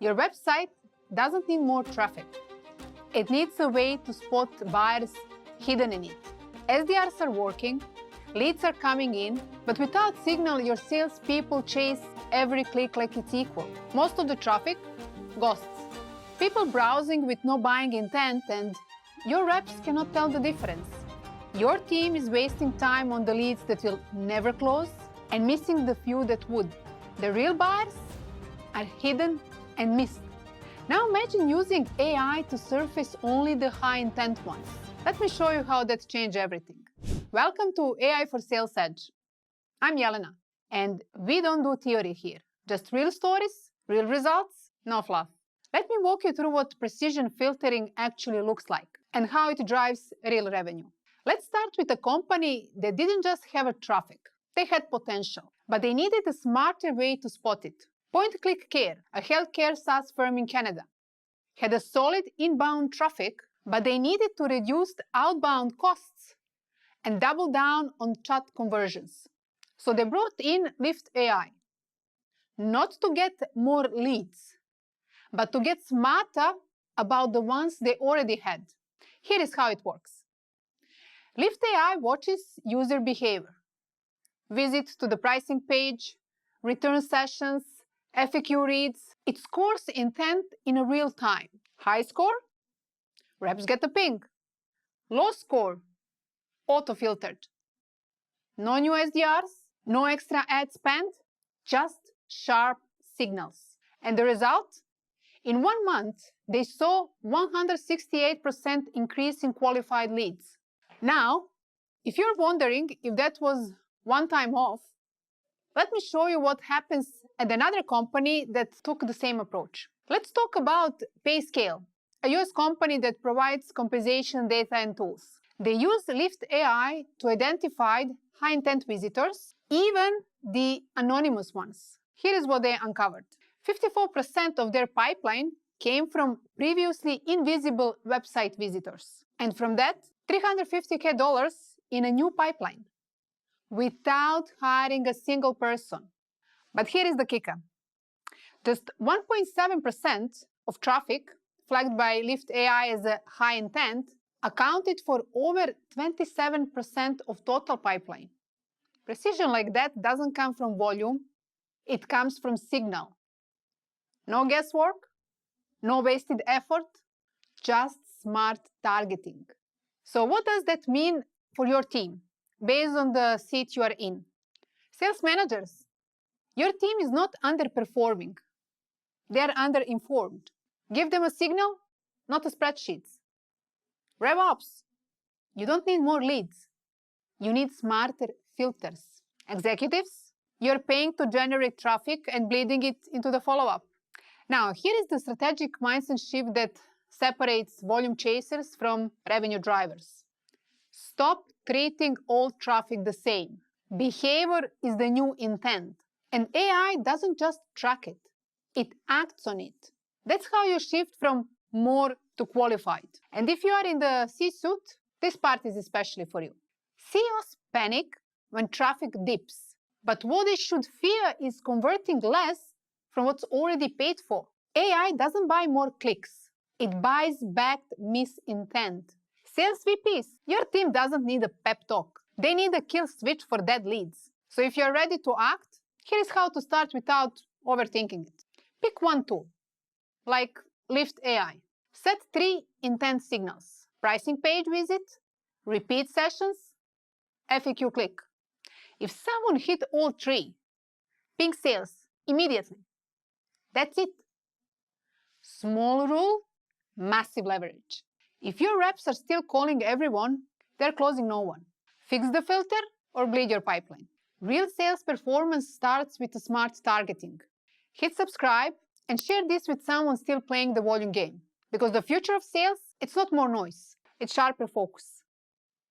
Your website doesn't need more traffic. It needs a way to spot buyers hidden in it. SDRs are working, leads are coming in, but without signal, your salespeople chase every click like it's equal. Most of the traffic, ghosts. People browsing with no buying intent, and your reps cannot tell the difference. Your team is wasting time on the leads that will never close and missing the few that would. The real buyers are hidden and missed. Now imagine using AI to surface only the high-intent ones. Let me show you how that changed everything. Welcome to AI for Sales Edge. I'm Jelena, and we don't do theory here. Just real stories, real results, no fluff. Let me walk you through what precision filtering actually looks like and how it drives real revenue. Let's start with a company that didn't just have a traffic. They had potential, but they needed a smarter way to spot it. Point Click Care, a healthcare SaaS firm in Canada, had a solid inbound traffic, but they needed to reduce the outbound costs and double down on chat conversions. So they brought in Lift AI, not to get more leads, but to get smarter about the ones they already had. Here is how it works. Lift AI watches user behavior, visits to the pricing page, return sessions, FAQ reads. It scores intent in a real time. High score, reps get a ping. Low score, auto-filtered. No new SDRs, no extra ad spend, just sharp signals. And the result? In 1 month, they saw 168% increase in qualified leads. Now, if you're wondering if that was one time off, let me show you what happens at another company that took the same approach. Let's talk about PayScale, a US company that provides compensation data and tools. They use Lift AI to identify high-intent visitors, even the anonymous ones. Here is what they uncovered. 54% of their pipeline came from previously invisible website visitors. And from that, $350K in a new pipeline, without hiring a single person. But here is the kicker. Just 1.7% of traffic flagged by Lift AI as a high intent accounted for over 27% of total pipeline. Precision like that doesn't come from volume, it comes from signal. No guesswork, no wasted effort, just smart targeting. So what does that mean for your team, based on the seat you are in? Sales managers, your team is not underperforming. They are underinformed. Give them a signal, not a spreadsheets. RevOps, you don't need more leads. You need smarter filters. Executives, you're paying to generate traffic and bleeding it into the follow-up. Now, here is the strategic mindset shift that separates volume chasers from revenue drivers. Stop treating all traffic the same. Behavior is the new intent. And AI doesn't just track it, it acts on it. That's how you shift from more to qualified. And if you are in the C-suite, this part is especially for you. CEOs panic when traffic dips, but what they should fear is converting less from what's already paid for. AI doesn't buy more clicks. It buys back misintent. Sales VPs, your team doesn't need a pep talk. They need a kill switch for dead leads. So if you're ready to act, here is how to start without overthinking it. Pick one tool, like Lift AI. Set 3 intent signals: pricing page visit, repeat sessions, FAQ click. If someone hit all 3, ping sales immediately. That's it. Small rule, massive leverage. If your reps are still calling everyone, they're closing no one. Fix the filter or bleed your pipeline. Real sales performance starts with a smart targeting. Hit subscribe and share this with someone still playing the volume game. Because the future of sales, it's not more noise, it's sharper focus.